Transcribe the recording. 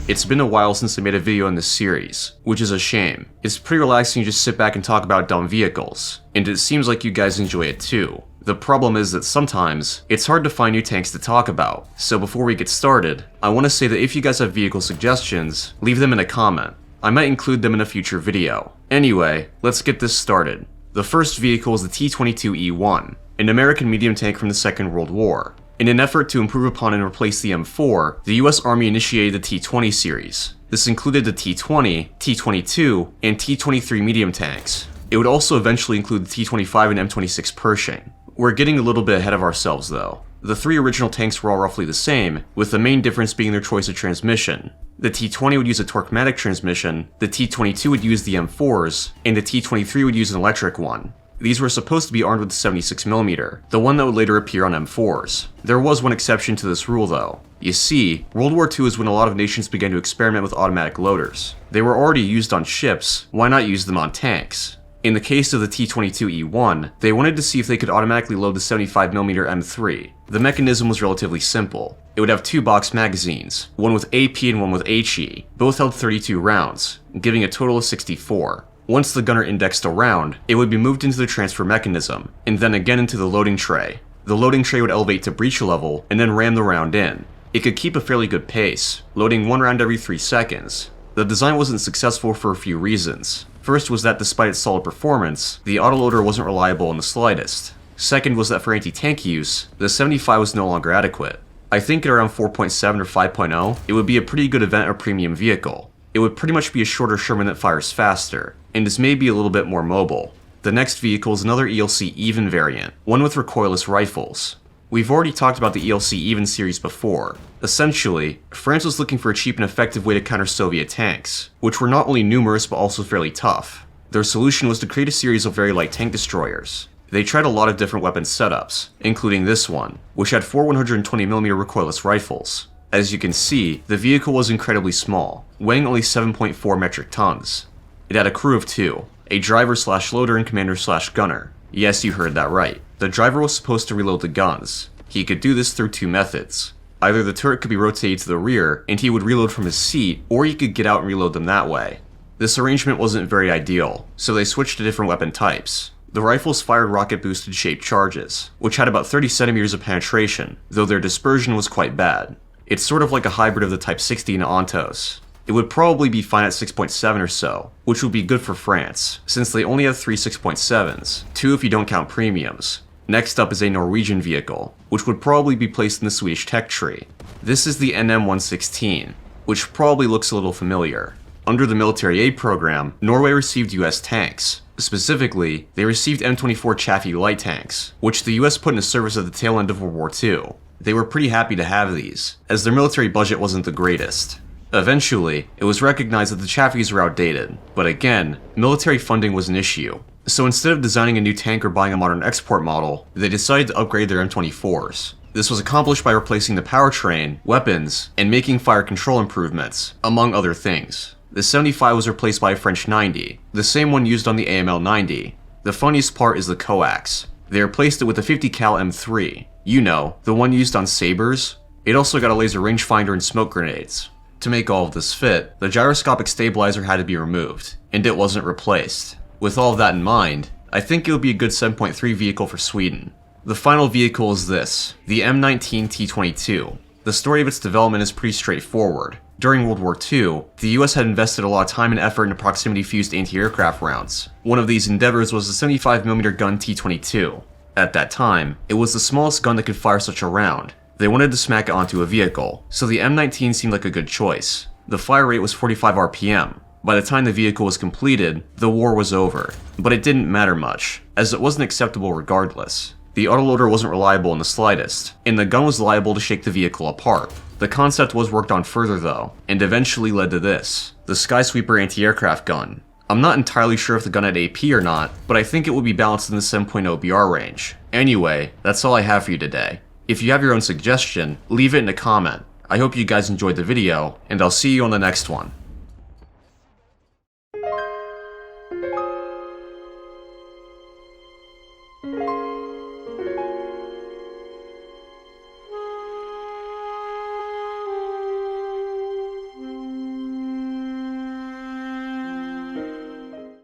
It's been a while since I made a video in this series, which is a shame. It's pretty relaxing to just sit back and talk about dumb vehicles, and it seems like you guys enjoy it too. The problem is that sometimes, it's hard to find new tanks to talk about, so before we get started, I want to say that if you guys have vehicle suggestions, leave them in a comment. I might include them in a future video. Anyway, let's get this started. The first vehicle is the T22E1, an American medium tank from the Second World War. In an effort to improve upon and replace the M4, the US Army initiated the T20 series. This included the T20, T22, and T23 medium tanks. It would also eventually include the T25 and M26 Pershing. We're getting a little bit ahead of ourselves though. The three original tanks were all roughly the same, with the main difference being their choice of transmission. The T20 would use a Torque-matic transmission, the T22 would use the M4s, and the T23 would use an electric one. These were supposed to be armed with the 76mm, the one that would later appear on M4s. There was one exception to this rule though. You see, World War II is when a lot of nations began to experiment with automatic loaders. They were already used on ships, why not use them on tanks? In the case of the T22E1, they wanted to see if they could automatically load the 75mm M3. The mechanism was relatively simple. It would have two box magazines, one with AP and one with HE. Both held 32 rounds, giving a total of 64. Once the gunner indexed a round, it would be moved into the transfer mechanism, and then again into the loading tray. The loading tray would elevate to breech level, and then ram the round in. It could keep a fairly good pace, loading one round every 3 seconds. The design wasn't successful for a few reasons. First was that despite its solid performance, the autoloader wasn't reliable in the slightest. Second was that for anti-tank use, the 75 was no longer adequate. I think at around 4.7 or 5.0, it would be a pretty good event or premium vehicle. It would pretty much be a shorter Sherman that fires faster, and is maybe a little bit more mobile. The next vehicle is another ELC EVEN variant, one with recoilless rifles. We've already talked about the ELC EVEN series before. Essentially, France was looking for a cheap and effective way to counter Soviet tanks, which were not only numerous but also fairly tough. Their solution was to create a series of very light tank destroyers. They tried a lot of different weapon setups, including this one, which had 4 120mm recoilless rifles. As you can see, the vehicle was incredibly small, weighing only 7.4 metric tons. It had a crew of 2, a driver/loader and commander/gunner. Yes, you heard that right. The driver was supposed to reload the guns. He could do this through 2 methods. Either the turret could be rotated to the rear, and he would reload from his seat, or he could get out and reload them that way. This arrangement wasn't very ideal, so they switched to different weapon types. The rifles fired rocket-boosted shaped charges, which had about 30 centimeters of penetration, though their dispersion was quite bad. It's sort of like a hybrid of the Type 60 and Ontos. It would probably be fine at 6.7 or so, which would be good for France, since they only have 3 6.7s, 2 if you don't count premiums. Next up is a Norwegian vehicle, which would probably be placed in the Swedish tech tree. This is the NM116, which probably looks a little familiar. Under the military aid program, Norway received US tanks. Specifically, they received M24 Chaffee light tanks, which the US put into service at the tail end of World War II. They were pretty happy to have these, as their military budget wasn't the greatest. Eventually, it was recognized that the Chafees were outdated, but again, military funding was an issue. So instead of designing a new tank or buying a modern export model, they decided to upgrade their M24s. This was accomplished by replacing the powertrain, weapons, and making fire control improvements, among other things. The 75 was replaced by a French 90, the same one used on the AML-90. The funniest part is the coax. They replaced it with a 50 cal M3. You know, the one used on sabers. It also got a laser rangefinder and smoke grenades. To make all of this fit, the gyroscopic stabilizer had to be removed, and it wasn't replaced. With all of that in mind, I think it would be a good 7.3 vehicle for Sweden. The final vehicle is this, the M19 T22. The story of its development is pretty straightforward. During World War II, the US had invested a lot of time and effort into proximity-fused anti-aircraft rounds. One of these endeavors was the 75mm gun T22. At that time, it was the smallest gun that could fire such a round. They wanted to smack it onto a vehicle, so the M19 seemed like a good choice. The fire rate was 45 RPM. By the time the vehicle was completed, the war was over. But it didn't matter much, as it wasn't acceptable regardless. The autoloader wasn't reliable in the slightest, and the gun was liable to shake the vehicle apart. The concept was worked on further though, and eventually led to this, the Skysweeper anti-aircraft gun. I'm not entirely sure if the gun had AP or not, but I think it would be balanced in the 7.0 BR range. Anyway, that's all I have for you today. If you have your own suggestion, leave it in a comment. I hope you guys enjoyed the video, and I'll see you on the next one.